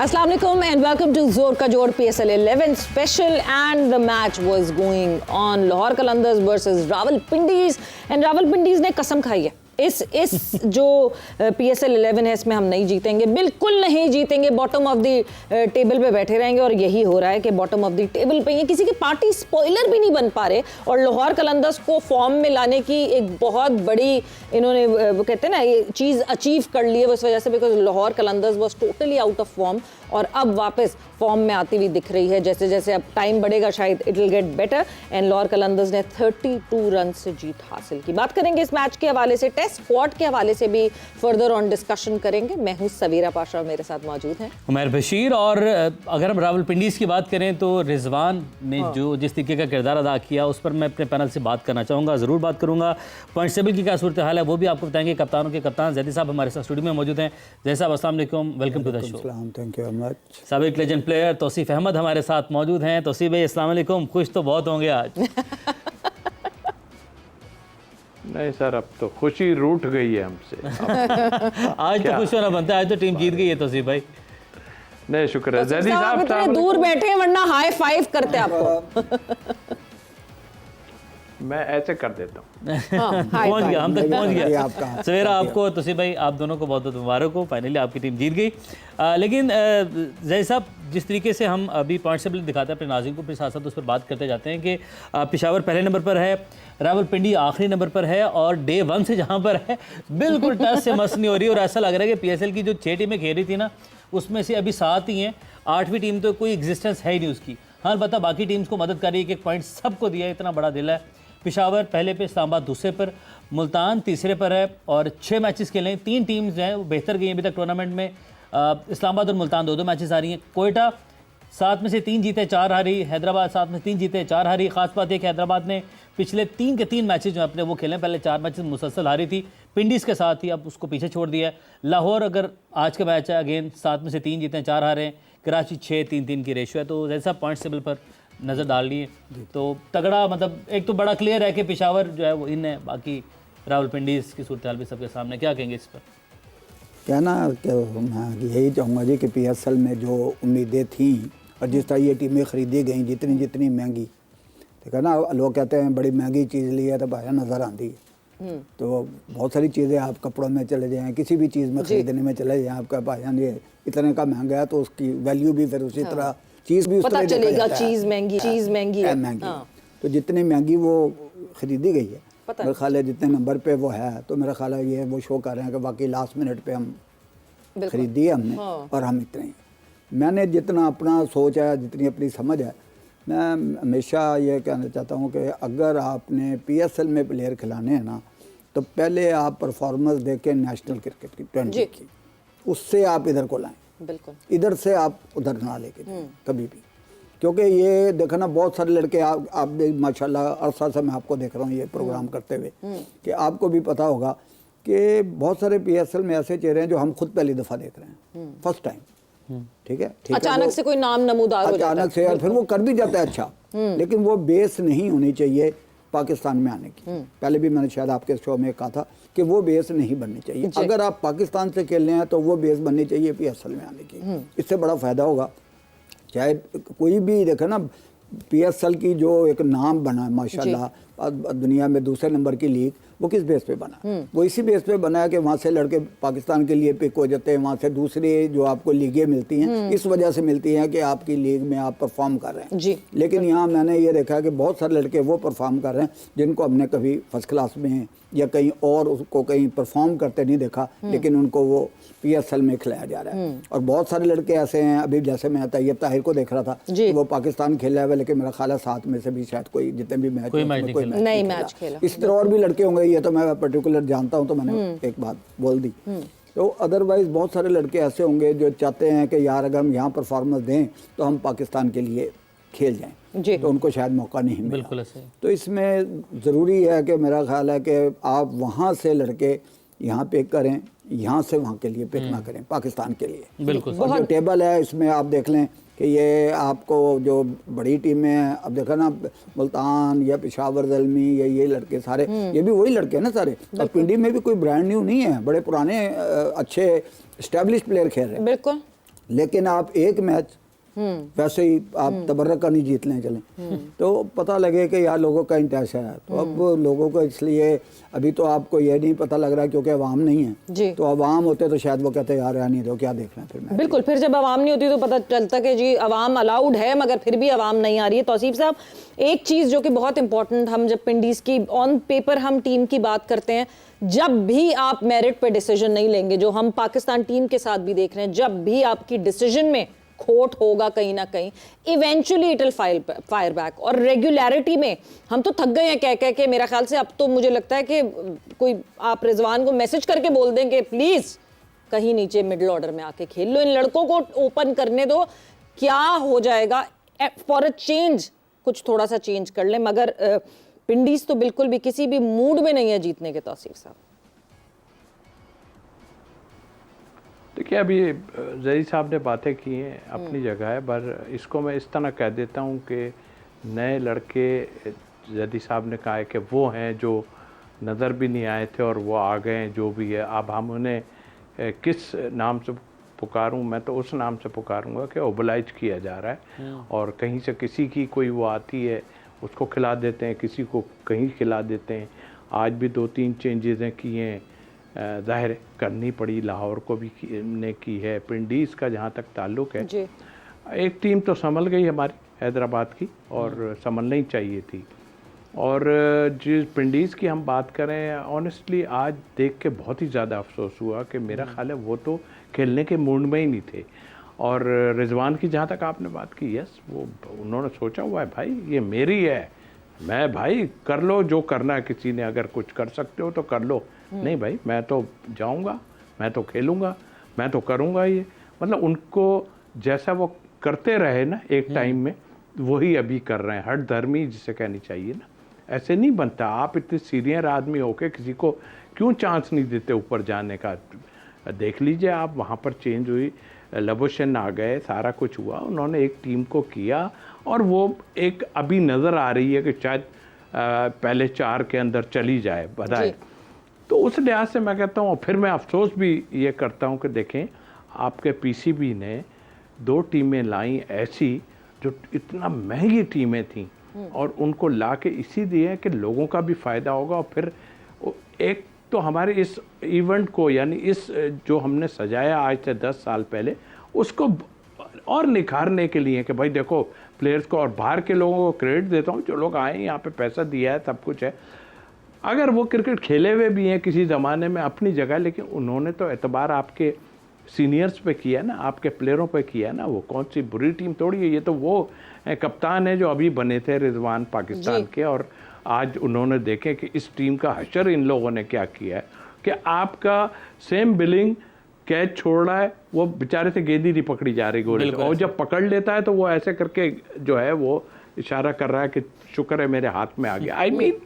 Assalamu alaikum and welcome to Zor Ka Jod PSL 11 special, and the match was going on. Lahore Qalandars versus Rawalpindis, and Rawalpindis ने कसम खाई है इस जो PSL 11 है इसमें हम नहीं जीतेंगे, बिल्कुल नहीं जीतेंगे, बॉटम ऑफ द टेबल पे बैठे रहेंगे। और यही हो रहा है कि बॉटम ऑफ द टेबल पे किसी की पार्टी स्पॉइलर भी नहीं बन पा रहे। और लाहौर कलंदर्स को फॉर्म में लाने की एक बहुत बड़ी इन्होंने कहते हैं ना ये चीज़ अचीव कर ली है इस वजह से, because Lahore Qalandars was totally out of form और अब वापस फॉर्म में आती हुई दिख रही है। जैसे जैसे अब टाइम बढ़ेगा शायद it will get better. And Lahore Qalandars ने 32 रन से जीत हासिल की। बात करेंगे इस मैच के हवाले से, टेस्ट स्क्वाड के हवाले से भी फर्दर ऑन डिस्कशन करेंगे। मैं हूं सवीरा पाशा और मेरे साथ मौजूद हैं उमैर बशीर। और अगर हम रावलपिंडीज़ की बात करें तो रिजवान ने जो जिस तरीके का किरदार अदा किया उस पर मैं अपने पैनल से बात करना चाहूँगा, ज़रूर बात करूँगा। पॉइंट टेबल की क्या सूरत हाल है वो भी आपको बताएंगे। कप्तानों के कप्तान जैदी साहब हमारे साथ स्टूडियो में मौजूद हैं। जैदी साहब अस्सलाम वालेकुम, welcome to the show. Thank you very much. साबिक लेजेंड प्लेयर तौसीफ अहमद हमारे साथ मौजूद हैं। तौसीफ भाई अस्सलाम वालेकुम, खुश तो बहुत होंगे आज। नहीं सर, अब तो खुशी रूठ गई है हमसे। आज तो खुश होना बनता है, आज तो टीम जीत गई है तौसीफ भाई। नहीं शुक्र है जैदी साहब, इतने दूर बैठे वरना हाई फाइव करते आपको। मैं ऐसे कर देता हूँ। पहुंच गया, हम तक पहुंच गया। सवेरा आपको तौसीफ भाई, आप दोनों को बहुत बहुत मुबारक हो, फाइनली आपकी टीम जीत गई। लेकिन जय साहब, जिस तरीके से हम अभी पॉइंट टेबल दिखाते हैं अपने नाज़रीन को, फिर साथ साथ उस पर बात करते जाते हैं कि पेशावर पहले नंबर पर है, रावलपिंडी आखिरी नंबर पर है और डे 1 से जहाँ पर है बिल्कुल टच से मस नहीं हो रही। और ऐसा लग रहा है कि PSL की जो 6 टीमें खेल रही थी ना उसमें से अभी 7 ही हैं, 8वीं टीम तो कोई एग्जिस्टेंस है ही नहीं उसकी। हाँ बता, बाकी टीम्स को मदद कर रही है कि एक पॉइंट सबको दिया है, इतना बड़ा दिल है। पेशावर पहले पे, इस्लामाबाद दूसरे पर, मुल्तान तीसरे पर है और 6 मैचेस खेले। 3 टीम्स जो हैं वो बेहतर गई हैं अभी तक टूर्नामेंट में। इस्लामाबाद और मुल्तान 2-2 मैचेस आ रही हैं। कोयटा 7 में से 3 जीते 4 हारी, हैदराबाद 7 में 3 जीते 4 हारी। ख़ास बात है कि हैदराबाद ने पिछले 3 के 3 मैचेस जो अपने वो खेले, पहले 4 मैचेस मुसलसल हारी थी पिंडीज़ के साथ ही, अब उसको पीछे छोड़ दिया है। लाहौर अगर आज का मैच है अगेन 7 में से 3 जीते 4 हारे हैं। कराची 6-3-3 की रेशो है। तो जैसा पॉइंट टेबल पर नज़र डाल लिए तो तगड़ा, मतलब एक तो बड़ा क्लियर है कि पेशावर जो है वो इन है, बाकी रावलपिंडीज़ की सूरत हाल भी सबके सामने। क्या कहेंगे इस पर? कहना कि मैं यही चाहूँगा जी कि PSL में जो उम्मीदें थी और जिस तरह ये टीमें ख़रीदी गई, जितनी महंगी, ठीक है ना, लोग कहते हैं बड़ी महंगी चीज़ ली है तो भाया नज़र आती है। तो बहुत सारी चीज़ें आप कपड़ों में चले जाएँ, किसी भी चीज़ में ख़रीदने में चले जाएँ, आपका भाया ये इतने का महंगा है तो उसकी वैल्यू भी फिर उसी तरह चीज़ भी उस तरह चलेगा। चीज़ महंगी है। तो जितनी महंगी वो ख़रीदी गई है, मेरा ख्याल है जितने नंबर पे वो है, तो मेरा ख्याल है ये वो शो कर रहे हैं कि बाकी लास्ट मिनट पे हम ख़रीदी है हमने और हम इतने ही। मैंने जितना अपना सोच है, जितनी अपनी समझ है, मैं हमेशा ये कहना चाहता हूँ कि अगर आपने PSL में प्लेयर खिलाने हैं ना तो पहले आप परफॉर्मेंस देखें नेशनल क्रिकेट की 20 की, उससे आप इधर को लाएँ। बिल्कुल, इधर से आप उधर ना लेके कभी भी, क्योंकि ये देखना बहुत सारे लड़के आप भी माशाल्लाह अरसा से मैं आपको देख रहा हूँ ये प्रोग्राम करते हुए कि आपको भी पता होगा कि बहुत सारे PSL में ऐसे चेहरे हैं जो हम खुद पहली दफ़ा देख रहे हैं, फर्स्ट टाइम। ठीक है, अचानक से कोई नाम नमूदार हो जाता है, अचानक से, और फिर वो कर भी जाता है अच्छा, लेकिन वो बेस नहीं होनी चाहिए पाकिस्तान में आने की। पहले भी मैंने शायद आपके शो में कहा था कि वो बेस नहीं बननी चाहिए। अगर आप पाकिस्तान से खेलने हैं तो वो बेस बननी चाहिए PSL में आने की। इससे बड़ा फ़ायदा होगा। चाहे कोई भी देखे ना, PSL की जो एक नाम बना है माशाल्लाह दुनिया में दूसरे नंबर की लीग, वो किस बेस पे बना? वो इसी बेस पे बना है कि वहाँ से लड़के पाकिस्तान के लिए पिक हो जाते हैं, वहाँ से दूसरी जो आपको लीगें मिलती हैं इस वजह से मिलती हैं कि आपकी लीग में आप परफॉर्म कर रहे हैं जी। लेकिन यहाँ मैंने ये देखा कि बहुत सारे लड़के वो परफॉर्म कर रहे हैं जिनको हमने कभी फर्स्ट क्लास में या कहीं और उसको कहीं परफॉर्म करते नहीं देखा, लेकिन उनको वो PSL में खिलाया जा रहा है। और बहुत सारे लड़के ऐसे हैं, अभी जैसे मैं तैयब ताहिर को देख रहा था, वो पाकिस्तान खेला है लेकिन मेरा ख्याल है 7 में से भी शायद कोई जितने भी मैच नहीं मैच खेला। इस तरह और भी लड़के होंगे, ये तो मैं पर्टिकुलर जानता हूँ तो मैंने एक बात बोल दी। तो अदरवाइज बहुत सारे लड़के ऐसे होंगे जो चाहते हैं कि यार अगर हम यहाँ परफॉर्मेंस दें तो हम पाकिस्तान के लिए खेल जाएं, तो उनको शायद मौका नहीं मिला। बिल्कुल ऐसे। तो इसमें ज़रूरी है कि मेरा ख्याल है कि आप वहाँ से लड़के यहाँ पिक करें, यहाँ से वहाँ के लिए पिक ना करें पाकिस्तान के लिए। बिल्कुल। जो टेबल है इसमें आप देख लें कि ये आपको जो बड़ी टीमें हैं, अब देखा ना मुल्तान या पेशावर ज़ल्मी या ये लड़के सारे, ये भी वही लड़के हैं ना सारे। और पिंडी में भी कोई ब्रांड न्यू नहीं है, बड़े पुराने अच्छे एस्टेब्लिश प्लेयर खेल रहे हैं। बिल्कुल। लेकिन आप एक मैच वैसे ही आप तबर्रक का नहीं जीत लें चलें तो पता लगे कि यार लोगों का इंटरेस्ट है। तो अब लोगों को इसलिए अभी तो आपको ये नहीं पता लग रहा क्योंकि अवाम नहीं है जी। तो अवाम होते तो शायद वो कहते यार नहीं तो क्या देख रहे हैं फिर मैच। बिल्कुल, फिर जब आवाम नहीं होती तो पता चलता कि जी आवाम अलाउड है मगर फिर भी आवाम नहीं आ रही है। तौसीफ साहब, एक चीज़ जो कि बहुत इंपॉर्टेंट, हम जब पिंडीज़ की ऑन पेपर हम टीम की बात करते हैं, जब भी आप मेरिट पे डिसीजन नहीं लेंगे, जो हम पाकिस्तान टीम के साथ भी देख रहे हैं, जब भी आपकी डिसीजन में खोट होगा कहीं ना कहीं, eventually it will fire back. और रेगुलरिटी में हम तो थक गए हैं कह कह के, मेरा ख्याल से अब तो मुझे लगता है कि कोई आप रिजवान को मैसेज करके बोल दें कि प्लीज कहीं नीचे मिडिल ऑर्डर में आके खेल लो, इन लड़कों को ओपन करने दो, क्या हो जाएगा फॉर अ चेंज, कुछ थोड़ा सा चेंज कर ले। मगर पिंडीज तो बिल्कुल भी किसी भी मूड में नहीं है जीतने के। तौसीफ साहब देखिए, अभी जही साहब ने बातें की हैं अपनी जगह है, पर इसको मैं इस तरह कह देता हूँ कि नए लड़के, जदी साहब ने कहा है कि वो हैं जो नज़र भी नहीं आए थे और वो आ गए हैं, जो भी है। अब हम उन्हें किस नाम से पुकारूं, मैं तो उस नाम से पुकारूंगा कि ओबलाइज किया जा रहा है और कहीं से किसी की कोई वो आती है उसको खिला देते हैं, किसी को कहीं खिला देते हैं। आज भी 2-3 चेंजेज़ किए हैं, ज़ाहिर करनी पड़ी, लाहौर को भी ने की है। पिंडीज़ का जहाँ तक ताल्लुक़ है जी, एक टीम तो संभल गई हमारी हैदराबाद की और संभलना ही चाहिए थी। और जिस पिंडीज़ की हम बात करें, ऑनेस्टली आज देख के बहुत ही ज़्यादा अफसोस हुआ कि मेरा ख्याल है वो तो खेलने के मूड में ही नहीं थे। और रिजवान की जहाँ तक आपने बात की, यस, वो उन्होंने सोचा हुआ है भाई ये मेरी है, मैं भाई कर लो जो करना है, किसी ने अगर कुछ कर सकते हो तो कर लो, नहीं भाई मैं तो जाऊंगा, मैं तो खेलूंगा, मैं तो करूंगा ये। मतलब उनको जैसा वो करते रहे ना एक टाइम में, वही अभी कर रहे हैं। हट धर्मी जिसे कहनी चाहिए ना, ऐसे नहीं बनता। आप इतने सीनियर आदमी होके किसी को क्यों चांस नहीं देते ऊपर जाने का? देख लीजिए आप, वहाँ पर चेंज हुई, लबोशन आ गए, सारा कुछ हुआ, उन्होंने एक टीम को किया और वो एक अभी नज़र आ रही है कि शायद पहले 4 के अंदर चली जाए बधाई। तो उस लिहाज से मैं कहता हूँ, फिर मैं अफसोस भी ये करता हूँ कि देखें आपके पीसीबी ने 2 टीमें लाई ऐसी जो इतना महंगी टीमें थीं और उनको ला के इसी दिए कि लोगों का भी फ़ायदा होगा। और फिर एक तो हमारे इस इवेंट को, यानी इस जो हमने सजाया आज से 10 साल पहले, उसको और निखारने के लिए कि भाई देखो प्लेयर्स को, और बाहर के लोगों को क्रेडिट देता हूँ, जो लोग आए यहाँ पे पैसा दिया है, सब कुछ है, अगर वो क्रिकेट खेले हुए भी हैं किसी ज़माने में अपनी जगह, लेकिन उन्होंने तो एतबार आपके सीनियर्स पे किया ना, आपके प्लेयरों पे किया ना। वो कौन सी बुरी टीम थोड़ी है, ये तो वो कप्तान है जो अभी बने थे रिजवान पाकिस्तान के, और आज उन्होंने देखे कि इस टीम का हशर इन लोगों ने क्या किया है कि आपका सेम बिलिंग कैच छोड़ रहा है, वो बेचारे से गेंद ही नहीं पकड़ी जा रही गोले, और जब पकड़ लेता है तो वो ऐसे करके जो है वो इशारा कर रहा है कि शुक्र है मेरे हाथ में आ गया। आई मीन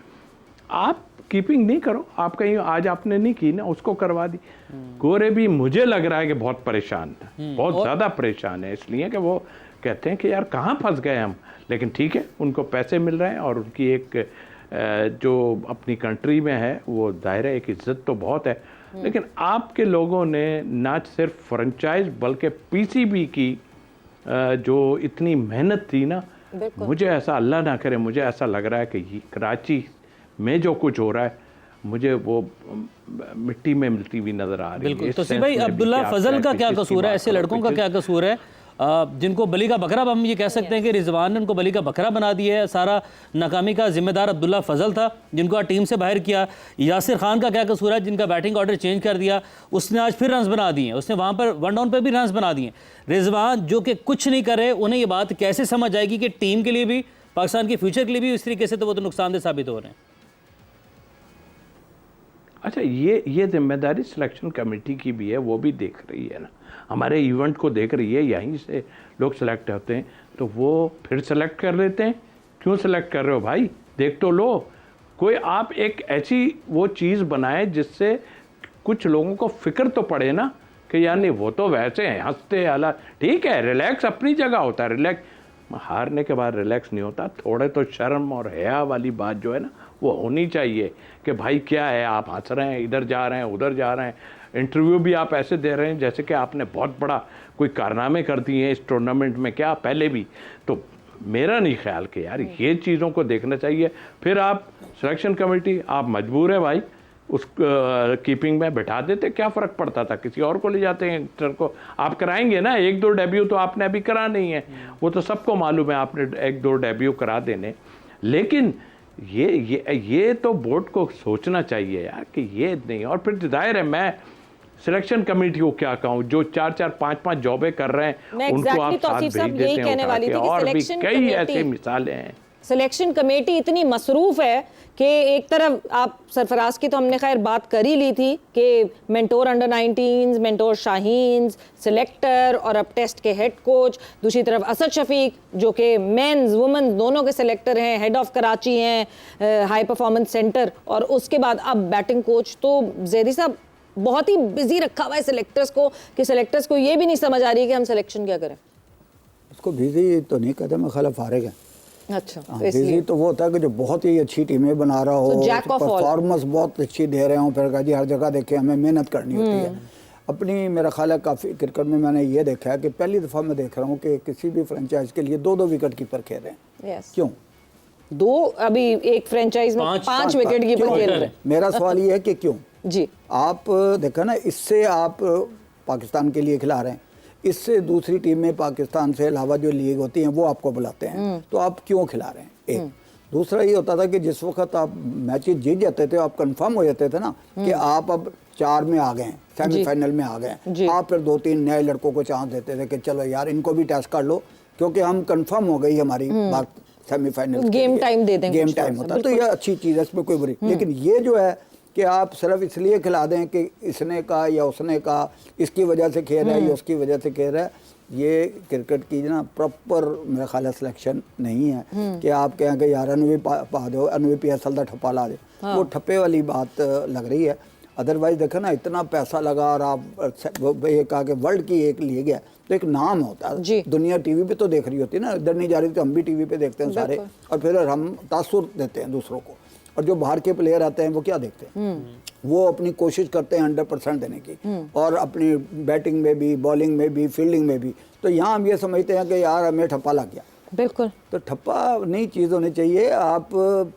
आप कीपिंग नहीं करो, आप कहीं आज आपने नहीं की ना, उसको करवा दी। गोरे भी मुझे लग रहा है कि बहुत परेशान है, बहुत ज़्यादा परेशान है, इसलिए कि वो कहते हैं कि यार कहाँ फंस गए हम। लेकिन ठीक है, उनको पैसे मिल रहे हैं और उनकी एक जो अपनी कंट्री में है वो दायरा, एक इज्जत तो बहुत है। लेकिन आपके लोगों ने ना सिर्फ फ्रेंचाइज बल्कि पीसीबी की जो इतनी मेहनत थी ना, मुझे ऐसा, अल्लाह ना करे, मुझे ऐसा लग रहा है कि कराची में जो कुछ हो रहा है मुझे वो मिट्टी में मिलती हुई नजर आ रही है। बिल्कुल। तो भाई अब्दुल्ला फजल का क्या कसूर है, ऐसे लड़कों का क्या कसूर है जिनको बली का बकरा, हम ये कह सकते हैं कि रिजवान ने उनको बली का बकरा बना दिया है। सारा नाकामी का जिम्मेदार अब्दुल्ला फजल था जिनको टीम से बाहर किया। यासिर खान का क्या कसूर है जिनका बैटिंग ऑर्डर चेंज कर दिया, उसने आज फिर रन्स बना दिए, उसने वहाँ पर 1 डाउन पर भी रन्स बना दिए। रिजवान जो कि कुछ नहीं करे, उन्हें ये बात कैसे समझ आएगी कि टीम के लिए भी, पाकिस्तान के फ्यूचर के लिए भी इस तरीके से तो वो तो नुकसानदेह साबित हो रहे हैं। अच्छा, ये जिम्मेदारी सिलेक्शन कमेटी की भी है, वो भी देख रही है ना, हमारे इवेंट को देख रही है, यहीं से लोग सेलेक्ट होते हैं तो वो फिर सेलेक्ट कर लेते हैं। क्यों सेलेक्ट कर रहे हो भाई, देख तो लो। कोई आप एक ऐसी वो चीज़ बनाए जिससे कुछ लोगों को फिक्र तो पड़े ना कि यार नहीं वो तो वैसे हैं, हंसते अला, ठीक है, रिलैक्स अपनी जगह होता है, रिलैक्स, हारने के बाद रिलैक्स नहीं होता। थोड़े तो शर्म और हया वाली बात जो है ना वो होनी चाहिए कि भाई क्या है, आप हंस रहे हैं, इधर जा रहे हैं, उधर जा रहे हैं, इंटरव्यू भी आप ऐसे दे रहे हैं जैसे कि आपने बहुत बड़ा कोई कारनामे कर दिए हैं इस टूर्नामेंट में, क्या पहले भी। तो मेरा नहीं ख्याल कि यार ये चीज़ों को देखना चाहिए। फिर आप सिलेक्शन कमेटी, आप मजबूर है भाई, उस कीपिंग में बैठा देते, क्या फ़र्क पड़ता था, किसी और को ले जाते हैं यंगस्टर को। आप कराएंगे ना, 1-2 डेब्यू तो आपने अभी करा नहीं है, वो तो सबको मालूम है, आपने 1-2 डेब्यू करा देने। लेकिन ये तो बोर्ड को सोचना चाहिए यार कि ये नहीं। और फिर जाहिर है मैं सिलेक्शन कमेटी को क्या कहूँ, जो 4-4, 5-5 जॉबें कर रहे हैं उनको आप साथ भेज देते हैं उठा के। और भी कई ऐसी मिसालें हैं। सिलेक्शन कमेटी इतनी मसरूफ है कि एक तरफ आप सरफराज की तो हमने खैर बात कर ही ली थी कि mentor under 19, mentor Shaheen, selector और अब टेस्ट के हेड कोच, दूसरी तरफ असद शफीक जो कि मेंस वुमेन्स दोनों के सिलेक्टर हैं, हेड ऑफ कराची हैं हाई परफॉर्मेंस सेंटर, और उसके बाद अब बैटिंग कोच। तो जैदी साहब बहुत ही बिजी रखा हुआ है सिलेक्टर्स को कि सिलेक्टर्स को ये भी नहीं समझ आ रही कि हम सिलेक्शन क्या करें। उसको बिजी तो नहीं कहते, मैं ख्याल फारिग है। अच्छा, बिजी तो वो होता है कि जो बहुत ही अच्छी टीमें बना रहा हो, परफॉर्मेंस बहुत अच्छी दे रहे हो, फिर कहा जी हर जगह देखे हमें मेहनत करनी होती है अपनी। मेरा ख्याल है काफ़ी क्रिकेट में मैंने ये देखा है कि पहली दफ़ा मैं देख रहा हूँ कि किसी भी फ्रेंचाइज के लिए 2-2 विकेट कीपर खेल रहे हैं। क्यों? 2 अभी एक फ्रेंचाइज में 5 विकेट कीपर खेल रहे हैं। मेरा सवाल ये है कि क्यों जी। आप देखा ना, इससे आप पाकिस्तान के लिए खिला रहे हैं, इससे दूसरी टीम में पाकिस्तान से अलावा जो लीग होती हैं वो आपको बुलाते हैं, तो आप क्यों खिला रहे हैं? एक दूसरा ये होता था कि जिस वक्त आप मैचेस जीत जाते थे, आप कंफर्म हो जाते थे ना कि आप अब 4 में आ गए हैं, सेमीफाइनल में आ गए हैं, आप फिर 2-3 नए लड़कों को चांस देते थे कि चलो यार इनको भी टेस्ट कर लो, क्योंकि हम कंफर्म हो गई हमारी बात सेमीफाइनल, गेम टाइम दे देंगे, गेम टाइम होता है। तो ये अच्छी चीज़ है, इसमें कोई बुरी। लेकिन ये जो है कि आप सिर्फ इसलिए खिला दें कि इसने कहा या उसने कहा, इसकी वजह से खेल रहा है या उसकी वजह से खेल रहा है, ये क्रिकेट की ना प्रॉपर मेरा ख्याल है सिलेक्शन नहीं है कि आप कहें कि यार अनवी पा दो, अनवी PSL का ठप्पा ला दो। वो ठप्पे वाली बात लग रही है। अदरवाइज देखो ना, इतना पैसा लगा और आप ये कहा कि वर्ल्ड की एक लीग है तो एक नाम होता है, दुनिया टीवी पे तो देख रही होती है ना, इधर नहीं जा रही तो हम भी टीवी पे देखते हैं सारे, और फिर हम तासुर देते हैं दूसरों को। और जो बाहर के प्लेयर आते हैं वो क्या देखते हैं, वो अपनी कोशिश करते हैं 100% देने की, और अपनी बैटिंग में भी, बॉलिंग में भी, फील्डिंग में भी। तो यहाँ हम ये समझते हैं कि यार हमें ठप्पा लग गया। बिल्कुल, तो ठप्पा नहीं चीज़ होनी चाहिए। आप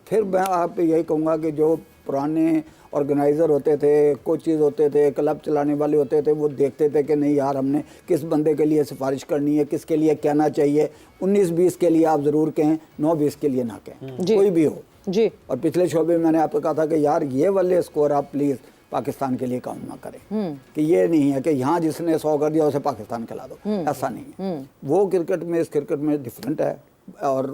फिर मैं आप यही कहूँगा कि जो पुराने ऑर्गेनाइज़र होते थे, कोचेज़ होते थे, क्लब चलाने वाले होते थे, वो देखते थे कि नहीं यार हमने किस बंदे के लिए सिफारिश करनी है, किसके लिए कहना चाहिए। 19-20 के लिए आप ज़रूर कहें, 9-20 के लिए ना कहें, कोई भी हो जी। और पिछले शोबे में मैंने आपको कहा था कि यार ये वाले स्कोर आप प्लीज़ पाकिस्तान के लिए काउंट ना करें, कि ये नहीं है कि यहाँ जिसने 100 कर दिया उसे पाकिस्तान खिला दो, ऐसा नहीं है। वो क्रिकेट में, इस क्रिकेट में डिफरेंट है, और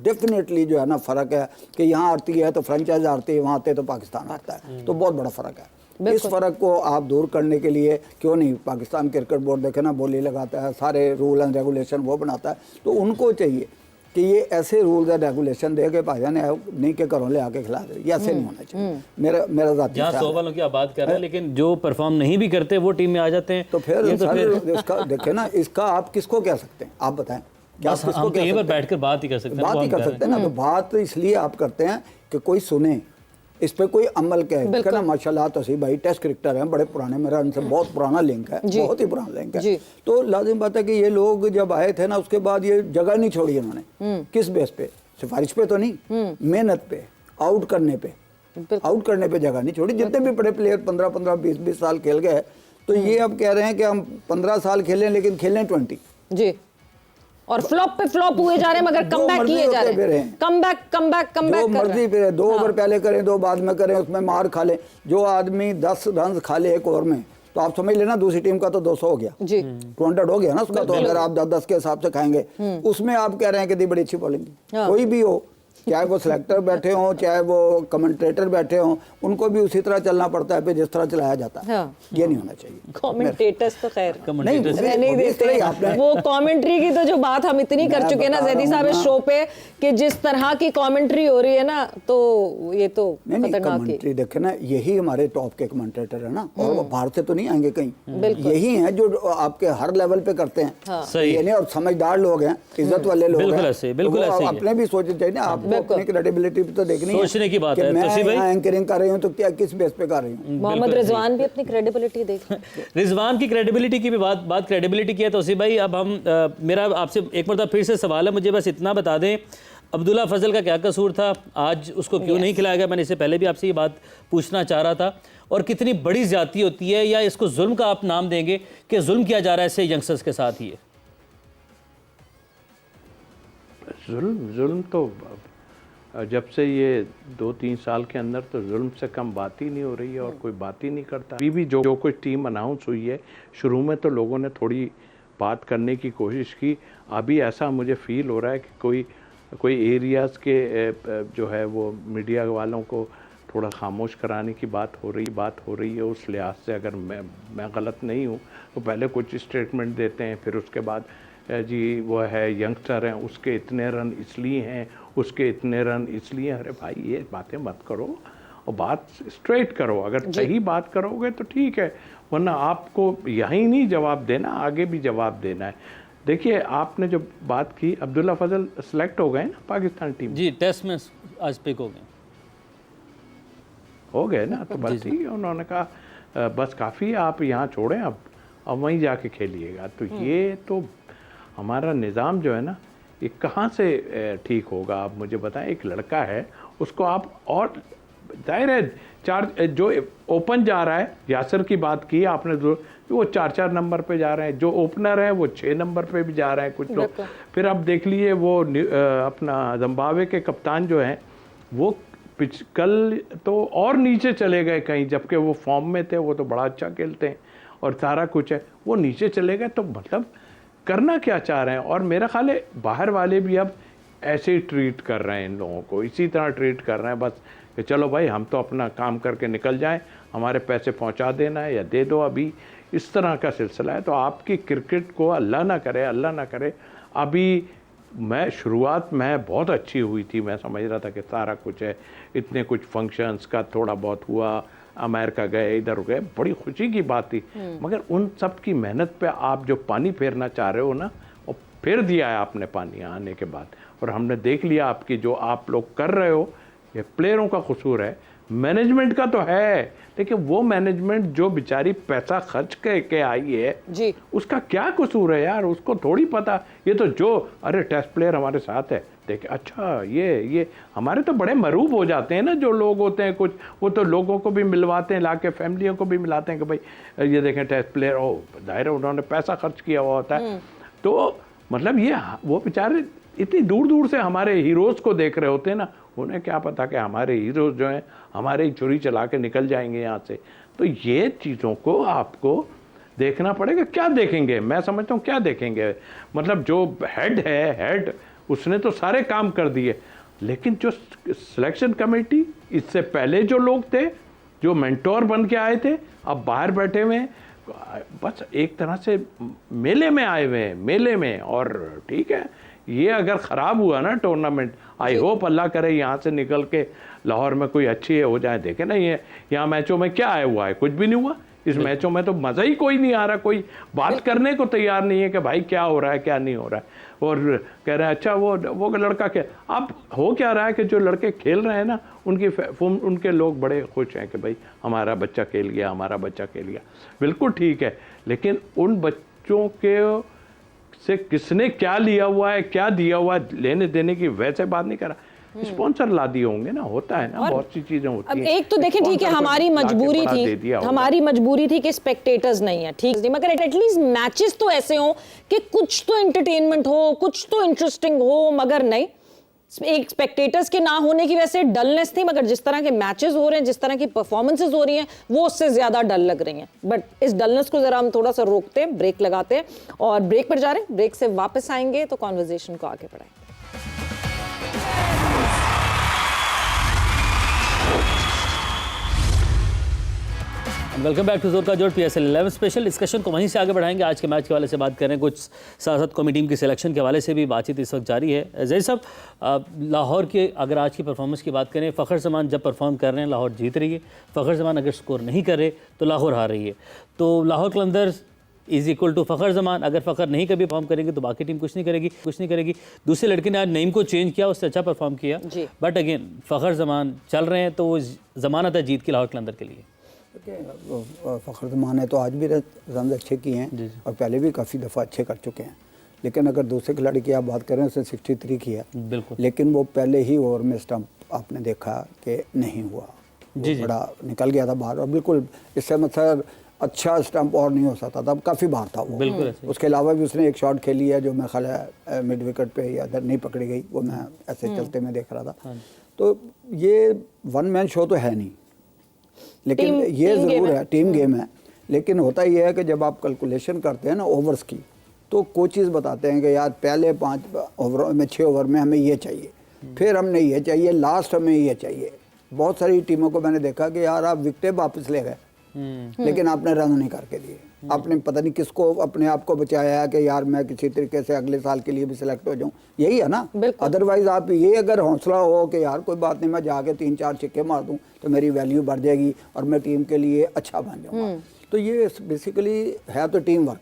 डेफिनेटली जो है ना फ़र्क है कि यहाँ आती है तो फ्रेंचाइज आती है, वहाँ आते तो पाकिस्तान आता है, तो बहुत बड़ा फ़र्क है। इस फ़र्क को आप दूर करने के लिए क्यों नहीं, पाकिस्तान क्रिकेट बोर्ड देखे ना बोली लगाता है, सारे रूल एंड रेगुलेशन वो बनाता है, तो उनको चाहिए कि ये ऐसे रूल्स एंड रेगुलेशन दे के भाईजान नहीं के घरों ले आके खिला दे, ये ऐसे नहीं होना चाहिए। मेरा ज़ाती जहाँ 100 वालों की आप बात कर रहे हैं, लेकिन जो परफॉर्म नहीं भी करते वो टीम में आ जाते हैं, तो फिर इसका देखे ना, इसका आप किसको कह सकते हैं, आप बताएं। क्या बस हम तो यहीं पर बैठकर बात ही कर सकते हैं, बात ही कर सकते हैं ना। तो बात इसलिए आप करते हैं कि कोई सुने, इस पे कोई अमल कहे। कहना माशाल्लाह तोसीफ भाई टेस्ट क्रिकेटर हैं, बड़े पुराने, मेरा उनसे बहुत पुराना लिंक है, बहुत ही पुराना लिंक है। तो लाजिम बात है कि ये लोग जब आए थे ना, उसके बाद ये जगह नहीं छोड़ी इन्होंने। किस बेस पे? सिफारिश पे तो नहीं, मेहनत पे, आउट करने पे जगह नहीं छोड़ी। जितने भी बड़े प्लेयर 15-15, 20-20 साल खेल गए, तो ये अब कह रहे हैं कि हम 15 साल खेलें लेकिन खेलें 20 जी, और फ्लॉप पे फ्लॉप हुए जा रहे हैं, मगर कमबैक किए जा रहे हैं। कमबैक मर्जी पे 2 ओवर पहले करें, 2 बाद में करें, उसमें मार खा ले। जो आदमी 10 रन खा ले एक ओवर में, तो आप समझ लेना दूसरी टीम का तो 200 हो गया जी, 200 हो गया ना उसका। तो अगर आप 10-10 के हिसाब से खाएंगे, उसमें आप कह रहे हैं कि दी बड़ी अच्छी बॉलिंग, कोई भी हो, चाहे वो सिलेक्टर बैठे हों, चाहे वो कमेंटेटर बैठे हों, उनको भी उसी तरह चलना पड़ता है जिस तरह चलाया जाता है। ये नहीं होना चाहिए। कमेंटेटर्स तो खैर नहीं देते वो कमेंट्री की तो जो बात हम इतनी कर चुके हैं ना जैदी साहब इस शो पे, कि जिस तरह की कमेंट्री हो रही है ना, तो ये तो कमेंट्री देखे ना, यही हमारे टॉप के कमेंटेटर है ना, और वो बाहर से तो नहीं आएंगे कहीं, यही हैं जो आपके हर लेवल पे करते हैं। ये नहीं, और समझदार लोग हैं, इज्जत वाले लोग हैं, अपने भी सोचना चाहिए ना। आप आपको अपनी क्रेडिबिलिटी तो देखनी है। सोचने की बात कि है। मैं तोसी भाई यहाँ एंकरिंग कर रही हूँ तो क्या किस बेस पे कर रही हूँ। मोहम्मद रिजवान भी अपनी क्रेडिबिलिटी देख रिजवान की क्रेडिबिलिटी की भी बात क्रेडिबिलिटी की है। तोसी भाई अब हम मेरा आपसे एक मरतबा फिर से सवाल है, मुझे बस इतना बता दें अब्दुल्ला फजल का क्या कसूर था, आज उसको क्यों नहीं खिलाया गया? मैंने इससे पहले भी आपसे ये बात पूछना चाह रहा था। और कितनी बड़ी ज्यादती होती है, या इसको जुल्म का आप नाम देंगे कि जुल्म किया जा रहा है इससे यंगस्टर्स के साथ ही है? जुल्म तो जब से ये 2-3 साल के अंदर तो जुल्म से कम बात ही नहीं हो रही है और कोई बात ही नहीं करता। अभी भी जो कुछ टीम अनाउंस हुई है, शुरू में तो लोगों ने थोड़ी बात करने की कोशिश की। अभी ऐसा मुझे फील हो रहा है कि कोई एरियाज़ के जो है वो मीडिया वालों को थोड़ा खामोश कराने की बात हो रही है। उस लिहाज से अगर मैं गलत नहीं हूँ तो पहले कुछ स्टेटमेंट देते हैं, फिर उसके बाद जी वो है यंगस्टर हैं उसके इतने रन इसलिए हैं, उसके इतने रन इसलिए। अरे भाई ये बातें मत करो और बात स्ट्रेट करो। अगर सही बात करोगे तो ठीक है, वरना आपको यहीं नहीं जवाब देना, आगे भी जवाब देना है। देखिए आपने जो बात की, अब्दुल्ला फजल सेलेक्ट हो गए ना पाकिस्तान टीम जी, टेस्ट में आज पिक हो गए ना, तो बस ठीक है। उन्होंने कहा बस काफ़ी, आप यहाँ छोड़ें, अब वहीं जाके खेलिएगा। तो ये तो हमारा निज़ाम जो है ना, ये कहाँ से ठीक होगा? आप मुझे बताएं। एक लड़का है, उसको आप, और जाहिर है चार जो ओपन जा रहा है, यासर की बात की आपने, वो 4-4 नंबर पे जा रहे हैं। जो ओपनर है वो 6 नंबर पे भी जा रहे हैं कुछ लोग। फिर अब देख लीजिए वो अपना जिम्बाब्वे के कप्तान जो हैं, वो कल तो और नीचे चले गए कहीं, जबकि वो फॉर्म में थे, वो तो बड़ा अच्छा खेलते हैं और सारा कुछ है, वो नीचे चले गए। तो मतलब करना क्या चाह रहे हैं? और मेरा ख्याल है बाहर वाले भी अब ऐसे ही ट्रीट कर रहे हैं इन लोगों को, इसी तरह ट्रीट कर रहे हैं बस कि चलो भाई हम तो अपना काम करके निकल जाएं, हमारे पैसे पहुंचा देना है या दे दो अभी, इस तरह का सिलसिला है। तो आपकी क्रिकेट को अल्लाह ना करे अभी शुरुआत में बहुत अच्छी हुई थी, मैं समझ रहा था कि सारा कुछ है, इतने कुछ फंक्शंस का थोड़ा बहुत हुआ, अमेरिका गए, इधर गए, बड़ी खुशी की बात थी। मगर उन सब की मेहनत पे आप जो पानी फेरना चाह रहे हो ना, वो फेर दिया है आपने पानी आने के बाद। और हमने देख लिया आपकी जो आप लोग कर रहे हो, ये प्लेयरों का कसूर है, मैनेजमेंट का तो है, लेकिन वो मैनेजमेंट जो बेचारी पैसा खर्च करके आई है जी, उसका क्या कसूर है यार? उसको थोड़ी पता। ये तो जो अरे टेस्ट प्लेयर हमारे साथ है, देखे अच्छा ये हमारे तो बड़े मरूब हो जाते हैं ना जो लोग होते हैं कुछ, वो तो लोगों को भी मिलवाते हैं, लाके फैमिलियों को भी मिलाते हैं कि भाई ये देखें टेस्ट प्लेयर, ओ जाहिर है उन्होंने पैसा खर्च किया हुआ होता है। तो मतलब ये वो बेचारे इतनी दूर दूर से हमारे हीरोज़ को देख रहे होते हैं ना, उन्हें क्या पता कि हमारे हीरोज़ जो हैं हमारे ही छुरी चला के निकल जाएंगे यहाँ से। तो ये चीज़ों को आपको देखना पड़ेगा। क्या देखेंगे? मैं समझता हूँ क्या देखेंगे, मतलब जो हेड उसने तो सारे काम कर दिए, लेकिन जो सिलेक्शन कमेटी, इससे पहले जो लोग थे जो मेंटोर बन के आए थे, अब बाहर बैठे हुए हैं, बस एक तरह से मेले में आए हुए हैं, मेले में। और ठीक है, ये अगर ख़राब हुआ ना टूर्नामेंट, आई होप अल्लाह करे यहाँ से निकल के लाहौर में कोई अच्छी हो जाए। देखे ना ये यहाँ मैचों में क्या आया हुआ है, कुछ भी नहीं हुआ। इस मैचों में तो मज़ा ही कोई नहीं आ रहा, कोई बात करने को तैयार नहीं है कि भाई क्या हो रहा है क्या नहीं हो रहा है। और कह रहे हैं अच्छा वो लड़का क्या, अब हो क्या रहा है कि जो लड़के खेल रहे हैं ना, उनके लोग बड़े खुश हैं कि भाई हमारा बच्चा खेल गया, हमारा बच्चा खेल गया। बिल्कुल ठीक है, लेकिन उन बच्चों के से किसने क्या लिया हुआ है, क्या दिया हुआ है, लेने देने की वैसे बात नहीं करा। स्पॉन्सर ला दिए होंगे ना, होता है ना, बहुत सी चीजें होती हैं। एक तो देखें ठीक है, हमारी मजबूरी थी कि स्पेक्टेटर्स नहीं है, ठीक है, मगर एटलीस्ट मैचेस तो ऐसे हो कि कुछ तो एंटरटेनमेंट हो, कुछ तो इंटरेस्टिंग हो, मगर नहीं, एक स्पेक्टेटर्स के ना होने की वजह से डलनेस थी। मगर जिस तरह के मैचेस हो रहे हैं, जिस तरह की परफॉर्मेंसेस हो रही हैं, वो उससे ज्यादा डल लग रही हैं। बट इस डलनेस को जरा हम थोड़ा सा रोकते हैं, ब्रेक लगाते हैं और ब्रेक पर जा रहे हैं। ब्रेक से वापस आएंगे तो कॉन्वर्सेशन को आगे बढ़ाएंगे। वेलकम बैक टू जोर का जोर PSL 11 स्पेशल। डिस्कशन को वहीं से आगे बढ़ाएंगे। आज के मैच के हवाले से बात करें, कुछ साथ साथ कौमी टीम की सिलेक्शन के हवाले से भी बातचीत इस वक्त जारी है। जैसे साहब, लाहौर के अगर आज की परफॉर्मेंस की बात करें, फ़खर ज़मान जब परफॉर्म कर रहे हैं लाहौर जीत रही है, फ़खर ज़मान अगर स्कोर नहीं कर रहे तो लाहौर हार रही है। तो Lahore Qalandars is equal to Fakhar Zaman. अगर फ़खर नहीं कभी परफॉर्म करेंगे तो बाकी टीम कुछ नहीं करेगी। दूसरे लड़के ने आज नईम को चेंज किया, उससे अच्छा परफॉर्म किया, बट अगेन फ़खर जमान चल रहे हैं तो वो ज़मानत है जीत की लाहौर कलंदर के लिए। फ़खर जमान ने तो आज भी रन अच्छे किए हैं और पहले भी काफ़ी दफ़ा अच्छे कर चुके हैं, लेकिन अगर दूसरे खिलाड़ी की आप बात करें उसने 63 किया बिल्कुल, लेकिन वो पहले ही ओवर में स्टंप आपने देखा कि नहीं हुआ, बड़ा निकल गया था बाहर और बिल्कुल इससे मतलब अच्छा स्टंप और नहीं हो सकता था, काफ़ी बाहर था वो। बिल्कुल। उसके अलावा भी उसने एक शॉट खेली है जो मैं ख्याल है मिड विकेट पे या इधर नहीं पकड़ी गई, वो मैं ऐसे चलते में देख रहा था। तो ये वन मैन शो तो है नहीं, लेकिन ये ज़रूर है टीम गेम है। लेकिन होता ये है कि जब आप कैलकुलेशन करते हैं ना ओवर्स की, तो कोचेज़ बताते हैं कि यार पहले 5 ओवर में 6 ओवर में हमें ये चाहिए, फिर हमने ये चाहिए, लास्ट हमें ये चाहिए। बहुत सारी टीमों को मैंने देखा कि यार आप विकेटें वापस ले गए लेकिन आपने रन नहीं करके दिए, आपने पता नहीं किसको अपने आप को बचाया है कि यार मैं किसी तरीके से अगले साल के लिए भी सिलेक्ट हो जाऊं, यही है ना। अदरवाइज आप ये अगर हौसला हो कि यार कोई बात नहीं मैं जाके 3-4 छिक्के मार दूं तो मेरी वैल्यू बढ़ जाएगी और मैं टीम के लिए अच्छा बन जाऊंगा, तो ये बेसिकली है तो टीम वर्क।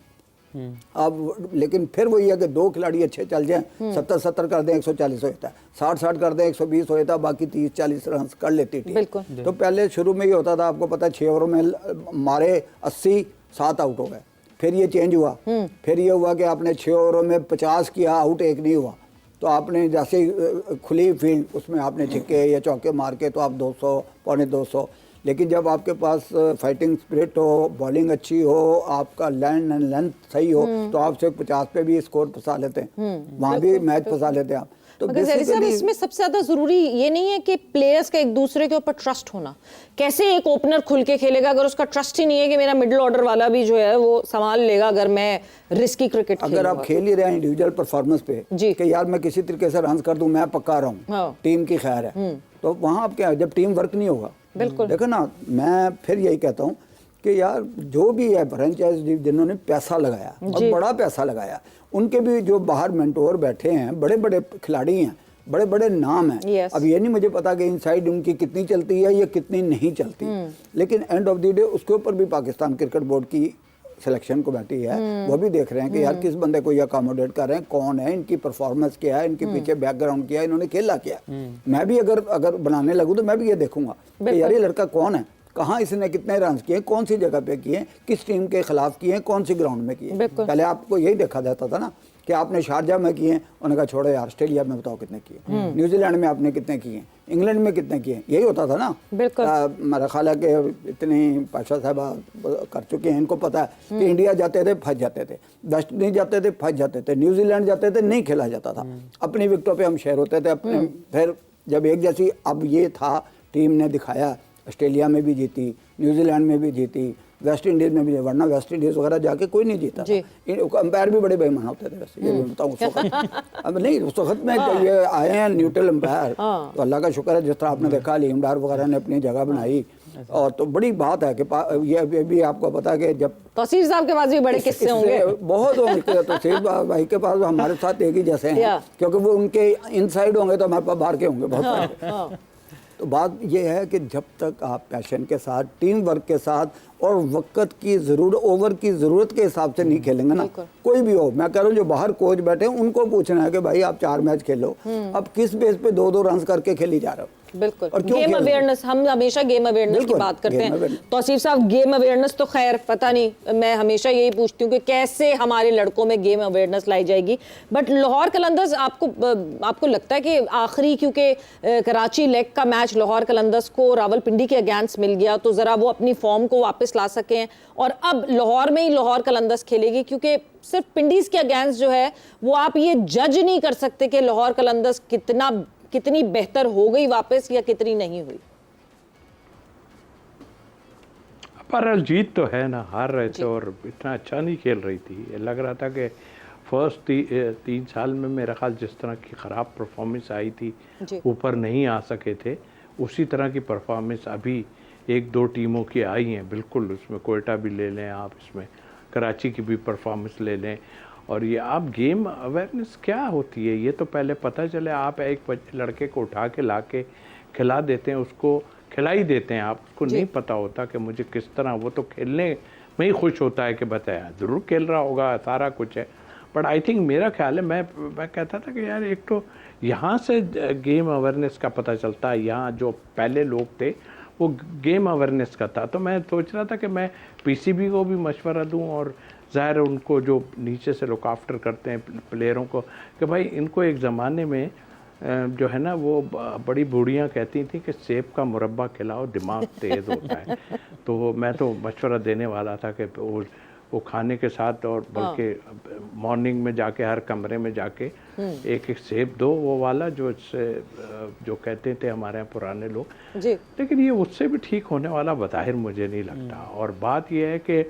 अब लेकिन फिर वही है कि 2 खिलाड़ी अच्छे चल जाएं, 70-70 कर दें 140 हो जाता है, 60-60 कर दें 120 हो जाता है, बाकी 30-40 रन कर लेती टीम। तो पहले शुरू में ये होता था, आपको पता है 6 ओवरों में मारे 80, 7 आउट हो गए। फिर ये चेंज हुआ, फिर ये हुआ कि आपने 6 ओवरों में 50 किया, आउट एक नहीं हुआ, तो आपने जैसे खुली फील्ड उसमें आपने छिक्के या चौके मार के तो आप 200, पौने 200। लेकिन जब आपके पास फाइटिंग स्पिरिट हो, बॉलिंग अच्छी हो, आपका लैंड एंड लेंथ सही हो, तो आप सिर्फ 50 पे भी स्कोर फंसा लेते हैं, वहाँ भी मैच फंसा लेते हैं आप। तो मगर ज़हरी साहब इसमें सबसे ज़्यादा ज़रूरी ये नहीं है कि प्लेयर्स का एक दूसरे के ऊपर ट्रस्ट होना। कैसे एक ओपनर खुल के खेलेगा अगर उसका ट्रस्ट ही नहीं है कि मेरा मिडिल ऑर्डर वाला भी जो है वो संभाल लेगा अगर मैं रिस्की क्रिकेट अगर आप खेल ही रहे हैं इंडिविजुअल परफॉर्मेंस पे कि यार मैं किसी तरीके से रन कर दूं, मैं पक्का रहा हूँ, टीम की खैर है, तो वहाँ आप क्या, जब टीम वर्क नहीं होगा, देखो ना, मैं फिर यही कहता हूँ कि यार जो भी है फ्रेंचाइज जिन्होंने पैसा लगाया और बड़ा पैसा लगाया, उनके भी जो बाहर मेंटोर बैठे हैं, बड़े बड़े खिलाड़ी हैं, बड़े बड़े नाम हैं। अब ये नहीं मुझे पता कि इनसाइड उनकी कितनी चलती है या कितनी नहीं चलती, लेकिन एंड ऑफ द डे उसके ऊपर भी पाकिस्तान क्रिकेट बोर्ड की सिलेक्शन कमेटी है, वो भी देख रहे हैं कि यार किस बंदे को ये अकोमोडेट कर रहे हैं, कौन है, इनकी परफॉर्मेंस क्या है, इनके पीछे बैकग्राउंड क्या है, इन्होंने खेला क्या। मैं भी अगर बनाने लगूँ तो मैं भी ये देखूंगा कि यार ये लड़का कौन है, कहाँ इसने कितने रन किए, कौन सी जगह पे किए, किस टीम के खिलाफ किए, कौन सी ग्राउंड में किए। पहले आपको यही देखा जाता था ना कि आपने शारजा में किए, उन्होंने कहा छोड़ो यार ऑस्ट्रेलिया में बताओ कितने किए, न्यूजीलैंड में आपने कितने किए, इंग्लैंड में कितने किए, यही होता था ना। मेरा ख्याल है कि इतनी पाशा साहब कर चुके हैं, इनको पता है कि इंडिया जाते थे फंस जाते थे, वेस्ट इंडीज जाते थे फंस जाते थे, न्यूजीलैंड जाते थे नहीं खेला जाता था, अपनी विकेटों पे हम शेयर होते थे अपने। फिर जब एक जैसी अब ये था, टीम ने दिखाया, ऑस्ट्रेलिया में भी जीती, न्यूजीलैंड में भी जीती, वेस्ट इंडीज में भी, वरना वेस्ट इंडीज वगैरह जाके कोई नहीं जीता। अंपायर भी बड़े बेईमान होते थे वैसे, ये बताऊँ उस वक्त। अब नहीं, उस वक्त में ये आए हैं न्यूट्रल अंपायर, तो अल्लाह का शुक्र है जिस तरह आपने देखा लीम डार वगैरह ने अपनी जगह बनाई, और तो बड़ी बात है कि ये भी आपको पता है कि जब तौसीफ साहब के पास भी बड़े किस्से होंगे, बहुत होंगे, तौसीफ भाई के पास हमारे साथ एक ही जैसे हैं, क्योंकि वो उनके इनसाइड होंगे तो हमारे पास बाहर के होंगे बहुत सारे। तो बात यह है कि जब तक आप पैशन के साथ, टीम वर्क के साथ और वक्त की ज़रूरत, ओवर की ज़रूरत के हिसाब से नहीं खेलेंगे ना, कोई भी हो, मैं कह रहा हूँ जो बाहर कोच बैठे हैं उनको पूछना है कि भाई आप 4 मैच खेलो, अब किस बेस पे 2-2 रन करके खेली जा रहे हो। बिल्कुल, गेम अवेयरनेस, हम हमेशा गेम अवेयरनेस की बात करते हैं। तौसीफ साहब गेम अवेयरनेस तो खैर पता नहीं, मैं हमेशा यही पूछती हूँ कि कैसे हमारे लड़कों में गेम अवेयरनेस लाई जाएगी। बट लाहौर कलंदर्स, आपको लगता है कि आखिरी, क्योंकि कराची लेग का मैच लाहौर कलंदर्स को रावलपिंडी के अगेंस्ट मिल गया, तो ज़रा वो अपनी फॉर्म को वापस ला सकें, और अब लाहौर में ही लाहौर कलंदर्स खेलेगी, क्योंकि सिर्फ पिंडीज़ के अगेंस्ट जो है वो आप ये जज नहीं कर सकते कि लाहौर कलंदर्स कितनी बेहतर हो गई वापस या कितनी नहीं हुई। पर जीत तो है ना, हार रहे थे और इतना अच्छा नहीं खेल रही थी। लग रहा था कि फर्स्ट 3 साल में मेरा ख्याल जिस तरह की ख़राब परफॉर्मेंस आई थी, ऊपर नहीं आ सके थे, उसी तरह की परफॉर्मेंस अभी 1-2 टीमों की आई हैं। बिल्कुल, उसमें कोयटा भी ले लें आप, इसमें कराची की भी परफॉर्मेंस ले लें, और ये आप गेम अवेयरनेस क्या होती है ये तो पहले पता चले। आप एक लड़के को उठा के ला के खिला देते हैं, उसको खिला ही देते हैं, आप उसको नहीं पता होता कि मुझे किस तरह, वो तो खेलने मैं ही खुश होता है कि बताया ज़रूर खेल रहा होगा, सारा कुछ है। बट आई थिंक मेरा ख्याल है, मैं कहता था कि यार एक तो यहाँ से गेम अवेयरनेस का पता चलता है, यहाँ जो पहले लोग थे वो गेम अवेयरनेस का था। तो मैं सोच रहा था कि मैं पीसीबी को भी मशवरा दूं और ज़ाहिर उनको जो नीचे से लुक आफ्टर करते हैं प्लेयरों को, कि भाई इनको एक ज़माने में जो है ना वो बड़ी बूढ़ियाँ कहती थी कि सेब का मुरब्बा खिलाओ दिमाग तेज़ होता है। तो मैं तो मशवरा देने वाला था कि वो खाने के साथ और बल्कि मॉर्निंग में जाके हर कमरे में जाके एक एक सेब दो, वो वाला जो कहते थे हमारे यहाँ पुराने लोग जी। लेकिन ये उससे भी ठीक होने वाला बज़ाहिर मुझे नहीं लगता। और बात ये है कि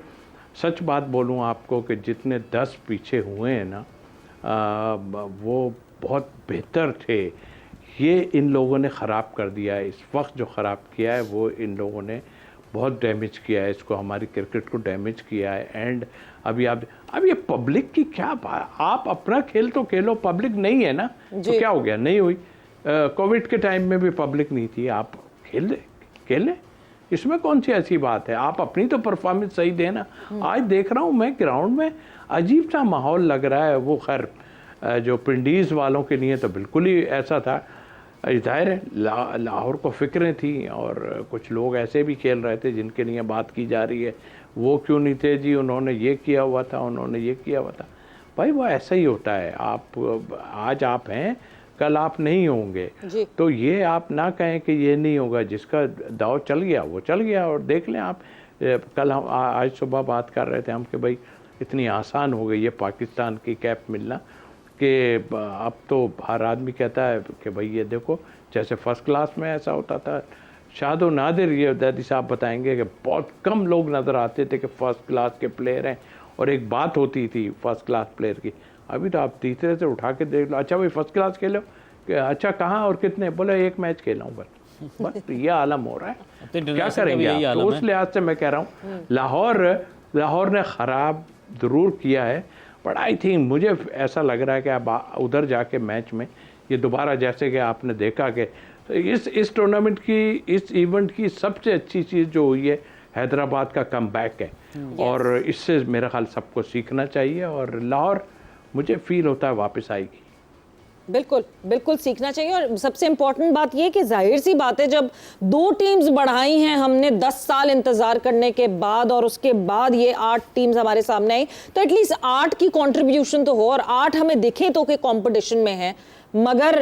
सच बात बोलूँ आपको कि जितने 10 पीछे हुए हैं ना वो बहुत बेहतर थे, ये इन लोगों ने ख़राब कर दिया है। इस वक्त जो ख़राब किया है वो इन लोगों ने बहुत डैमेज किया है, इसको हमारी क्रिकेट को डैमेज किया है। एंड अब ये पब्लिक की क्या बात, आप अपना खेल तो खेलो, पब्लिक नहीं है ना तो क्या हो गया, नहीं हुई। कोविड के टाइम में भी पब्लिक नहीं थी, आप खेल इसमें कौन सी ऐसी बात है, आप अपनी तो परफॉर्मेंस सही देना। आज देख रहा हूँ मैं ग्राउंड में अजीब सा माहौल लग रहा है। वो खैर जो पिंडीज़ वालों के लिए तो बिल्कुल ही ऐसा था, जाहिर है लाहौर को फ़िक्रें थी और कुछ लोग ऐसे भी खेल रहे थे जिनके लिए बात की जा रही है, वो क्यों नहीं थे जी, उन्होंने ये किया हुआ था, उन्होंने ये किया हुआ था। भाई वो ऐसा ही होता है, आप आज आप हैं कल आप नहीं होंगे, तो ये आप ना कहें कि ये नहीं होगा। जिसका दाव चल गया वो चल गया। और देख लें आप, कल हम आज सुबह बात कर रहे थे हम कि भाई इतनी आसान हो गई है पाकिस्तान की कैप मिलना कि अब तो हर आदमी कहता है कि भाई ये देखो, जैसे फ़र्स्ट क्लास में ऐसा होता था, शादो नादिर ये दादी साहब बताएंगे कि बहुत कम लोग नज़र आते थे कि फ़र्स्ट क्लास के प्लेयर हैं, और एक बात होती थी फ़र्स्ट क्लास प्लेयर की। अभी तो आप तीसरे से उठा के देख लो, अच्छा भाई फ़र्स्ट क्लास खेलो, अच्छा कहाँ और कितने, बोले एक मैच खेला हूँ बस तो ये आलम हो रहा है। क्या करेंगे आप? तो उस लिहाज से मैं कह रहा हूँ लाहौर ने ख़राब ज़रूर किया है, बट आई थिंक मुझे ऐसा लग रहा है कि अब उधर जाके मैच में ये दोबारा, जैसे कि आपने देखा कि इस टूर्नामेंट की, इस इवेंट की सबसे अच्छी चीज़ जो हुई है हैदराबाद का कमबैक है। और इससे मेरा ख्याल सबको सीखना चाहिए और लाहौर मुझे फील होता है वापस आएगी। बिल्कुल बिल्कुल सीखना चाहिए। और सबसे इम्पॉर्टेंट बात ये कि जाहिर सी बात है, जब 2 टीम्स बढ़ाई हैं हमने 10 साल इंतजार करने के बाद और उसके बाद ये 8 टीम्स हमारे सामने आई, तो एटलीस्ट 8 की कंट्रीब्यूशन तो हो और 8 हमें दिखे तो कि कंपटीशन में है। मगर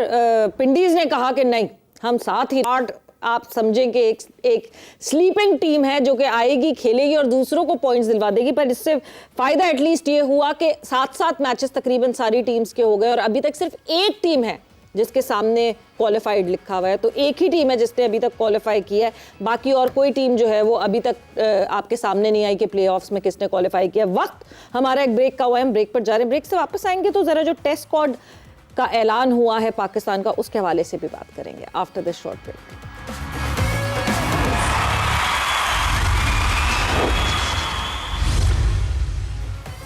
पिंडीज ने कहा कि नहीं, हम साथ ही 8 आप समझें कि एक स्लीपिंग टीम है जो कि आएगी, खेलेगी और दूसरों को पॉइंट्स दिलवा देगी। पर इससे फायदा एटलीस्ट ये हुआ कि 7-7 मैचेस तकरीबन सारी टीम्स के हो गए और अभी तक सिर्फ एक टीम है जिसके सामने क्वालिफाइड लिखा हुआ है। तो एक ही टीम है जिसने अभी तक क्वालिफाई किया है, बाकी और कोई टीम जो है वो अभी तक आपके सामने नहीं आई कि प्लेऑफ्स में किसने क्वालिफाई किया। वक्त हमारा एक ब्रेक का हुआ है, हम ब्रेक पर जा रहे हैं। ब्रेक से वापस आएंगे तो ज़रा जो टेस्ट स्क्वाड का ऐलान हुआ है पाकिस्तान का, उसके हवाले से भी बात करेंगे after this short break.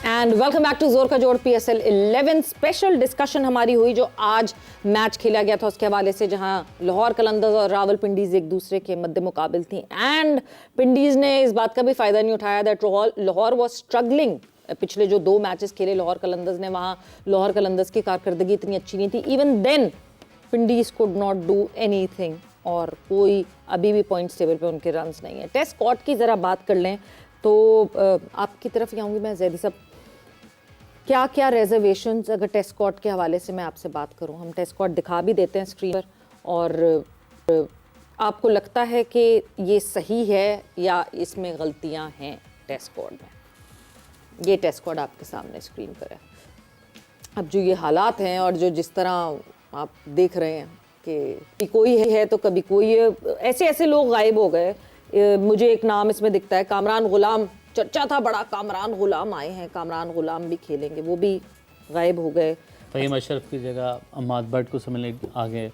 And welcome back to Zor Ka जोड़ PSL 11 स्पेशल डिस्कशन हमारी हुई जो आज मैच खेला गया था उसके हवाले से, जहां लाहौर कलंदर्स और रावलपिंडीज एक दूसरे के मद्दे मुकाबिल थी। एंड पिंडीज ने इस बात का भी फायदा नहीं उठाया दैट लाहौर वाज स्ट्रगलिंग। पिछले जो 2 मैचेस खेले लाहौर कलंदर्स ने, वहां लाहौर कलंदर्स की कारकर्दगी इतनी अच्छी नहीं थी। Even then Pindiz could not do anything और कोई अभी भी पॉइंट्स टेबल पे उनके रन्स नहीं है। टेस्ट स्क्वाड की ज़रा बात कर लें तो आपकी तरफ ही आऊँगी मैं जैदी साहब, क्या क्या रिजर्वेशंस अगर टेस्ट स्क्वाड के हवाले से मैं आपसे बात करूं? हम टेस्ट स्क्वाड दिखा भी देते हैं स्क्रीन पर, और आपको लगता है कि ये सही है या इसमें गलतियां हैं टेस्ट स्क्वाड में? ये टेस्ट स्क्वाड आपके सामने स्क्रीन पर है। अब जो ये हालात हैं और जो जिस तरह आप देख रहे हैं कि कोई है तो कभी कोई, ऐसे लोग गायब हो गए। मुझे एक नाम इसमें दिखता है कामरान गुलाम, चर्चा था बड़ा कामरान गुलाम आए हैं, कामरान गुलाम भी खेलेंगे, वो भी गायब हो गए। फ़हीम अशरफ की जगह अम्माद भट्ट को समझने आगे।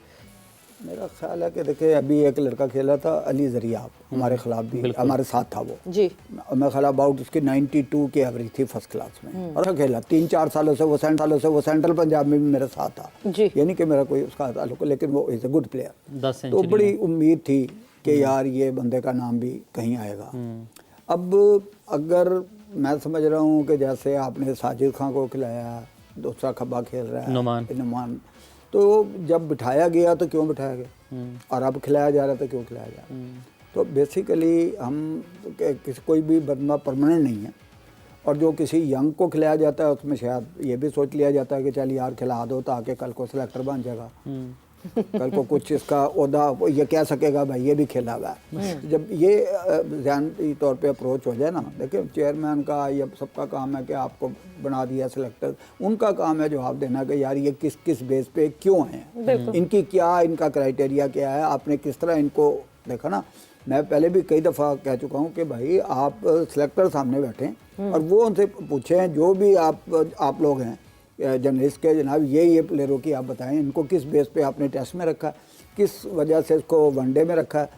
मेरा ख्याल है कि देखिए अभी एक लड़का खेला था अली ज़रियाब, हमारे खिलाफ भी हमारे साथ था वो जी। मैं ख्याल अबाउट उसकी 92 की एवरेज थी फर्स्ट क्लास में, और खेला 3-4 सालों से वो सेंट्रल पंजाब में भी मेरे साथ था जी। यानी कि मेरा कोई उसका ताल्लुक, लेकिन वो इज़ अ गुड प्लेयर। तो बड़ी उम्मीद थी कि यार ये बंदे का नाम भी कहीं आएगा। अब अगर मैं समझ रहा हूँ कि जैसे आपने साजिद खान को खिलाया, दूसरा खब्बा खेल रहा है नुमान, तो जब बिठाया गया तो क्यों बिठाया गया, और अब खिलाया जा रहा था क्यों खिलाया जा रहा है। तो बेसिकली हम कोई भी बंदा परमानेंट नहीं है, और जो किसी यंग को खिलाया जाता है उसमें शायद ये भी सोच लिया जाता है कि चल यार खिला दो ताकि कल को सिलेक्टर बन जाएगा, कल को कुछ इसका ओहदा ये कह सकेगा भाई ये भी खेला हुआ है। जब ये ज़हनी तौर पे अप्रोच हो जाए ना, देखिए चेयरमैन का या सबका काम है कि आपको बना दिया सिलेक्टर, उनका काम है जवाब देना कि यार ये किस किस बेस पे क्यों हैं, इनकी क्या, इनका क्राइटेरिया क्या है, आपने किस तरह इनको देखा ना। मैं पहले भी कई दफ़ा कह चुका हूँ कि भाई आप सिलेक्टर सामने बैठें और वो उनसे पूछें, जो भी आप लोग हैं जर्नलिस्ट के, जनाब ये प्लेयरों की आप बताएं, इनको किस बेस पे आपने टेस्ट में रखा, किस वजह से इसको वनडे में रखा है।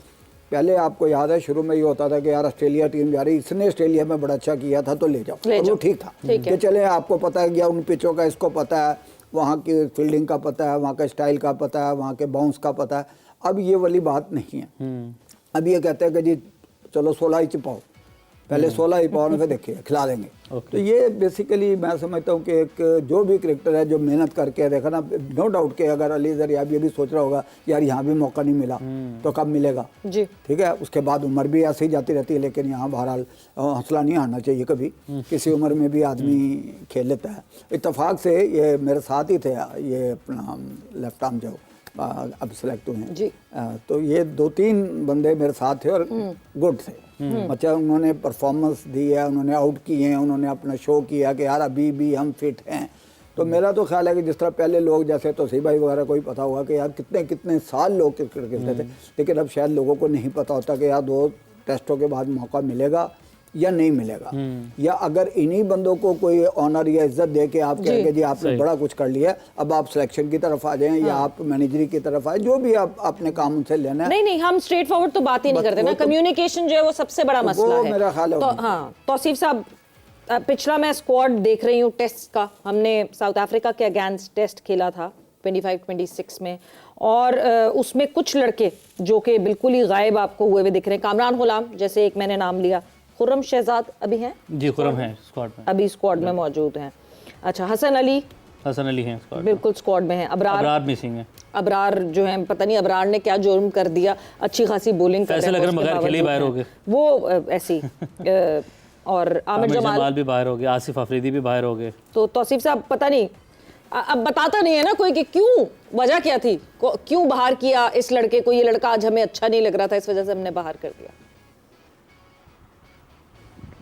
पहले आपको याद है शुरू में ये होता था कि यार ऑस्ट्रेलिया टीम जा रही, इसने ऑस्ट्रेलिया में बड़ा अच्छा किया था तो ले जाओ, और वो ठीक था कि चले आपको पता है या उन पिचों का इसको पता है, वहाँ की फील्डिंग का पता है, वहाँ का स्टाइल का पता है, वहाँ के बाउंस का पता है। अब ये वाली बात नहीं है। अब ये कहते हैं कि जी चलो 16 ही चिपाओ, पहले 16 ही पाओ, फिर देखिए खिला देंगे। तो ये बेसिकली मैं समझता हूँ कि एक जो भी क्रिकेटर है जो मेहनत करके देखा ना, नो डाउट कि अगर अली ज़रियाब ये भी सोच रहा होगा यार यहाँ भी मौका नहीं मिला तो कब मिलेगा जी, ठीक है। उसके बाद उम्र भी ऐसे ही जाती रहती है, लेकिन यहाँ बहरहाल हौसला नहीं हारना चाहिए कभी, किसी उम्र में भी आदमी खेल लेता है। इत्तेफाक से ये मेरे साथ ही थे, ये अपना लेफ्ट आर्म जो अब सेलेक्ट हुए हैं जी, तो ये 2-3 बंदे मेरे साथ थे और गुड थे, अच्छा उन्होंने परफॉर्मेंस दी है, उन्होंने आउट किए हैं, उन्होंने अपना शो किया कि यार अभी भी हम फिट हैं। तो मेरा तो ख्याल है कि जिस तरह पहले लोग जैसे तौसीफ भाई वगैरह को ही पता हुआ कि यार कितने कितने साल लोग क्रिकेट खेलते थे, लेकिन अब शायद लोगों को नहीं पता होता कि यार 2 टेस्टों के बाद मौका मिलेगा या नहीं मिलेगा, या अगर इन्हीं बंदों को कोई ऑनर या इज्जत दे के आप कहेंगे जी आपने बड़ा कुछ कर लिया, अब आप सिलेक्शन की तरफ आ जाएं या आप मैनेजरी की तरफ आए, जो भी आप अपने काम उनसे लेना है। नहीं हम स्ट्रेट फॉरवर्ड तो बात ही नहीं करते ना, कम्युनिकेशन जो है वो सबसे बड़ा मसला है, मेरा ख्याल है। तो हाँ तौसीफ साहब, पिछला मैं स्क्वाड देख रही हूँ टेस्ट का, हमने साउथ अफ्रीका के अगेंस्ट टेस्ट खेला था 25-26 में, और उसमें कुछ लड़के जो कि बिल्कुल ही गायब आपको हुए हुए दिख रहे हैं। कामरान गुलाम जैसे एक मैंने नाम लिया, खुर्रम शहजाद अभी हैं जी, खुर्रम हैं स्क्वाड में, अभी स्क्वाड में मौजूद हैं। अच्छा हसन अली हैं स्क्वाड, बिल्कुल स्क्वाड में हैं। अबरार मिसिंग है, अबरार जो है पता नहीं अबरार ने क्या जुर्म कर दिया, अच्छी खासी बॉलिंग कर रहे हैं, बगैर खेले बाहर हो गए वो ऐसी और आमिर जमाल भी बाहर हो गए, आसिफ अफरीदी भी बाहर हो गए। तो तौसीफ साहब पता नहीं, अब बताता नहीं है ना कोई कि क्यों, वजह क्या थी, क्यों बाहर किया इस लड़के को, ये लड़का आज हमें अच्छा नहीं लग रहा था इस वजह से हमने बाहर कर दिया।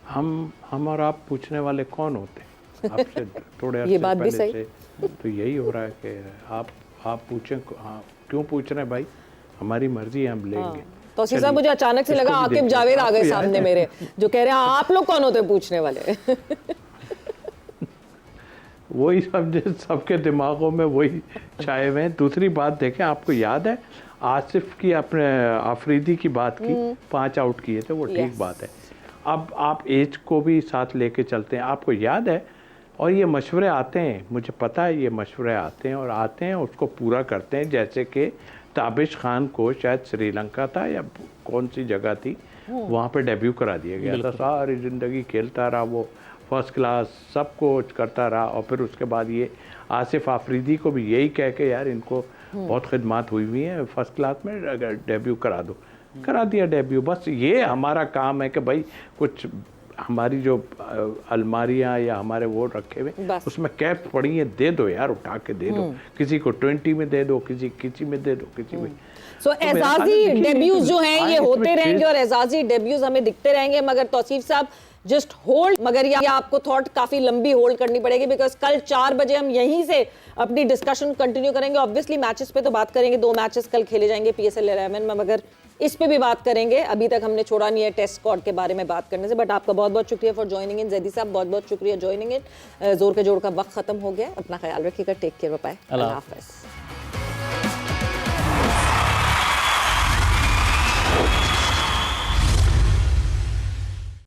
हम और आप पूछने वाले कौन होते हैं आपसे थोड़े ये बात भी सही तो यही हो रहा है कि आप पूछें, हाँ क्यों पूछ रहे हैं भाई, हमारी मर्जी है, हम लेंगे। तो साहब मुझे अचानक से लगा आकिब जावेद आ गए सामने मेरे, जो कह रहे हैं आप लोग कौन होते हैं पूछने वाले। वही सबके दिमागों में वही छाए हुए हैं। दूसरी बात देखें, आपको याद है आसिफ की, आपने आफरीदी की बात की, 5 आउट किए थे, वो ठीक बात है। अब आप एज को भी साथ लेके चलते हैं, आपको याद है, और ये मशवरे आते हैं, मुझे पता है ये मशवरे आते हैं और आते हैं उसको पूरा करते हैं। जैसे कि ताबिश खान को शायद श्रीलंका था या कौन सी जगह थी, वहाँ पे डेब्यू करा दिया गया था, सारी ज़िंदगी खेलता रहा वो, फर्स्ट क्लास सब कुछ करता रहा, और फिर उसके बाद ये आसिफ आफरीदी को भी यही कह के यार इनको बहुत खिदमत हुई हुई है, फर्स्ट क्लास में अगर डेब्यू करा दो, करा दिया डेब्यू। बस ये हमारा काम है कि भाई कुछ हमारी जो अलमारियाँ या हमारे वो रखे हुए उसमें कैप पड़ी है, दे दो यार, उठा के दे दो, किसी को 20 में दे दो, किसी में दे दो, किसी में। सो एजाजी डेब्यूज जो हैं ये होते रहेंगे और एजाजी डेब्यूज हमें दिखते रहेंगे, मगर तौसीफ साहब जस्ट होल्ड, मगर ये आपको थॉट काफी लंबी होल्ड करनी पड़ेगी, बिकॉज कल 4 बजे हम यहीं से अपनी डिस्कशन कंटिन्यू करेंगे। ऑब्वियसली मैचेस पे तो बात करेंगे, 2 मैचेस कल खेले जाएंगे PSL 11 में, मगर इस पे भी बात करेंगे। अभी तक हमने छोड़ा नहीं है टेस्ट स्क्वाड के बारे में बात करने से, बट आपका बहुत बहुत शुक्रिया फॉर ज्वाइनिंग इन। जैदी साहब बहुत बहुत शुक्रिया ज्वाइनिंग इन। जोर के जोड़ का वक्त खत्म हो गया, अपना ख्याल रखिएगा, टेक केयर, बाय, अल्लाह हाफिज़।